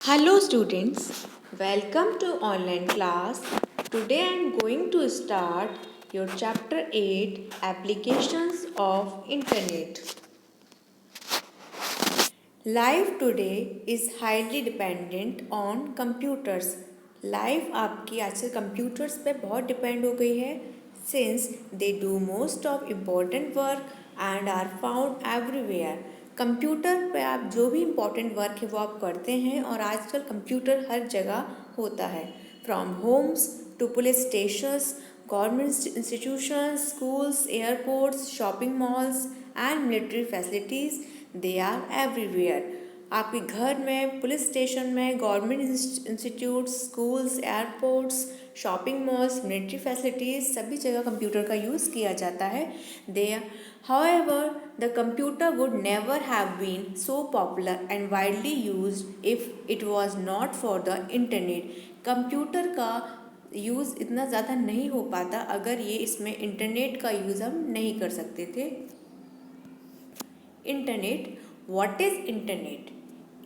Hello students, welcome to online class. Today I am going to start your chapter 8 applications of internet. Life today is highly dependent on computers. Life आपकी आजकल computers पे बहुत depend हो गई है since they do most of important work and are found everywhere. Computer पे आप जो भी इम्पोर्टेंट वर्क है वो आप करते हैं और आजकल कंप्यूटर हर जगह होता है from homes to police stations government institutions schools airports shopping malls and military facilities they are everywhere आपके घर में पुलिस स्टेशन में government institute schools airports shopping malls military facilities सभी जगह कंप्यूटर का यूज़ किया जाता है they however the computer would never have been so popular and widely used if it was not for the internet computer का use इतना ज़्यादा नहीं हो पाता अगर ये इसमें इंटरनेट का यूज़ हम नहीं कर सकते थे Internet. What is Internet?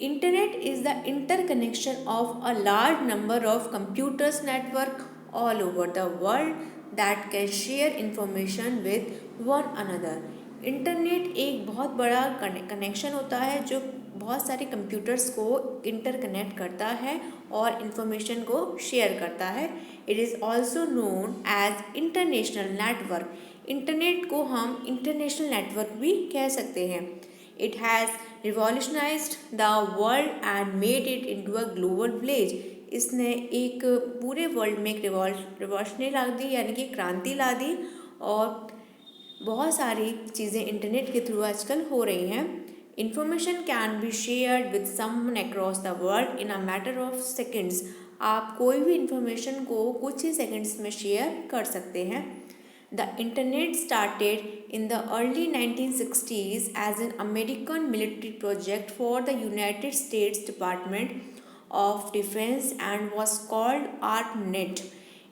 Internet is the interconnection of a large number of computers network all over the world that can share information with one another. Internet एक बहुत बड़ा कनेक्शन होता है जो बहुत सारे कंप्यूटर्स को इंटरकनेक्ट करता है और इन्फॉर्मेशन को शेयर करता है it is also known as international network internet को हम इंटरनेशनल नेटवर्क भी कह सकते हैं it has revolutionised the world and made it into a global village इसने एक पूरे वर्ल्ड में एक रिवॉल्यूशनरी ला दी यानी कि क्रांति ला दी और बहुत सारी चीज़ें इंटरनेट के थ्रू आजकल हो रही हैं information can be shared with someone across the world in a matter of seconds आप कोई भी इंफॉर्मेशन को कुछ ही सेकेंड्स में शेयर कर सकते हैं The Internet started in the early 1960s as an American military project for the United States Department of Defense and was called ARPANET.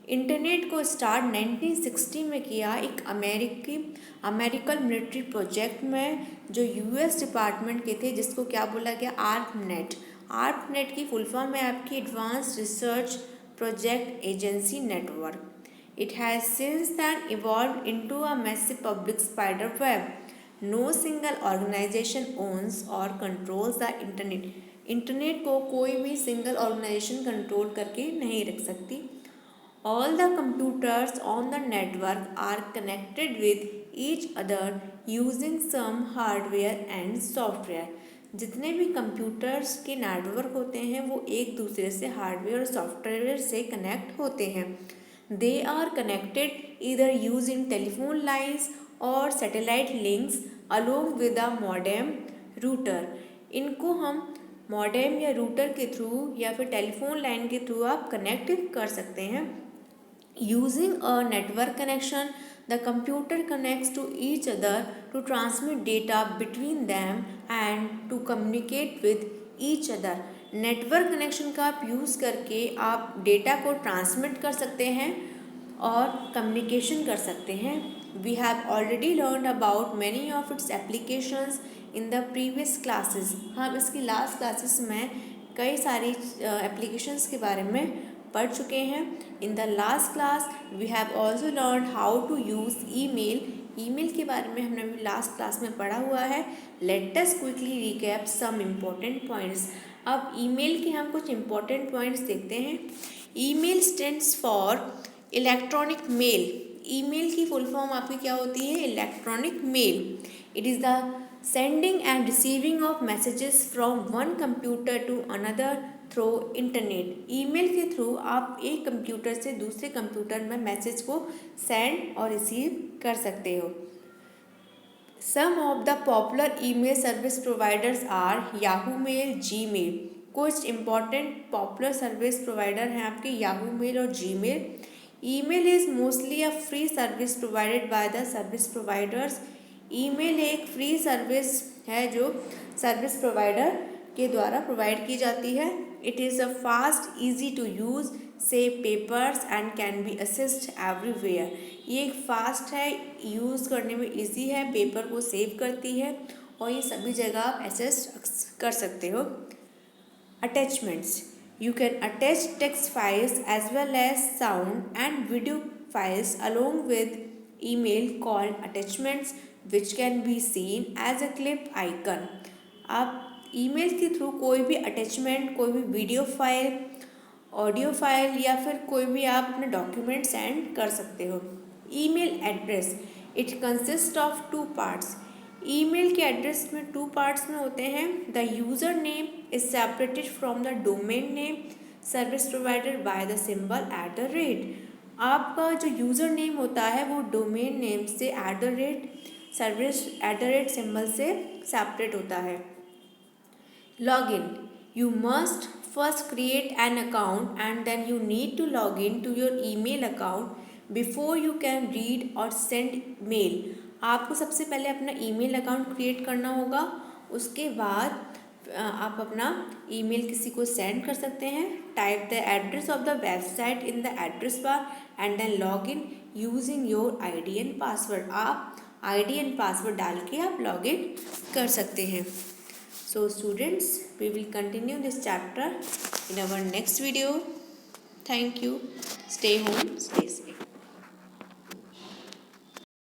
Internet को स्टार्ट 1960 में किया एक अमेरिकन मिलिट्री प्रोजेक्ट में जो यूएस डिपार्टमेंट के थे जिसको क्या बोला गया आर्पनेट आर्पनेट की फुल फॉर्म है आपकी advanced research project agency network It has since then evolved into a massive public spider web. No single organization owns or controls the internet. Internet को कोई भी सिंगल ऑर्गेनाइजेशन कंट्रोल करके नहीं रख सकती All the computers on the network are connected with each other using some hardware and software. जितने भी computers के नेटवर्क होते हैं वो एक दूसरे से हार्डवेयर और सॉफ्टवेयर से कनेक्ट होते हैं They are connected either using telephone lines or satellite links along with a modem router. इनको हम मॉडेम या रूटर के थ्रू या फिर टेलीफोन लाइन के थ्रू आप कनेक्ट कर सकते हैं Using a network connection, the computer connects to each other to transmit data between them and to communicate with each other. Network connection का आप यूज़ करके आप डेटा को ट्रांसमिट कर सकते हैं और कम्युनिकेशन कर सकते हैं we have already learn about many of its applications in the previous classes हम इसकी लास्ट क्लासेस में कई सारी एप्लीकेशंस के बारे में पढ़ चुके हैं in the last class we have also learn how to use email के बारे में हमने अभी लास्ट क्लास में पढ़ा हुआ है let us quickly recap some important points अब ईमेल के हम कुछ इम्पोर्टेंट पॉइंट्स देखते हैं email stands for electronic mail email की फुल फॉर्म आपकी क्या होती है electronic mail it is the sending and receiving of messages from one computer to another through internet email के थ्रू आप एक कंप्यूटर से दूसरे कंप्यूटर में मैसेज को सेंड और रिसीव कर सकते हो some of the popular email service providers are Yahoo mail Gmail कुछ इम्पॉर्टेंट पॉपुलर सर्विस प्रोवाइडर हैं आपके याहू मेल और Gmail email is mostly a free service provided by the service providers email एक free service है जो service provider के द्वारा provide की जाती है it is a fast easy to use save papers and can be assist everywhere ये एक फास्ट है यूज़ करने में इजी है पेपर को सेव करती है और ये सभी जगह आप असिस्ट कर सकते हो Attachments. You can attach text files as well as sound and video files along with email called attachments, which can be seen as a clip icon. आप ईमेल के थ्रू कोई भी अटैचमेंट, कोई भी वीडियो फाइल, ऑडियो फाइल या फिर कोई भी आप अपने डॉक्यूमेंट सेंड कर सकते हो। Email address, it consist of 2 parts. Email के एड्रेस में 2 पार्ट्स में होते हैं। The user name is separated from the domain name service provider by the symbol @। आपका जो यूज़र नेम होता है वो डोमेन नेम से @सर्विस सिंबल से सेपरेट होता है। Login. You must first create an account and then you need to log in to your email account before you can read or send mail. आपको सबसे पहले अपना ईमेल अकाउंट क्रिएट करना होगा, उसके बाद आप अपना ईमेल किसी को सेंड कर सकते हैं। Type the address of the website in the address bar and then log in using your ID and password. आप ID एंड पासवर्ड डाल के आप लॉग इन कर सकते हैं। So students, we will continue this chapter in our next video. Thank you. Stay home, stay safe.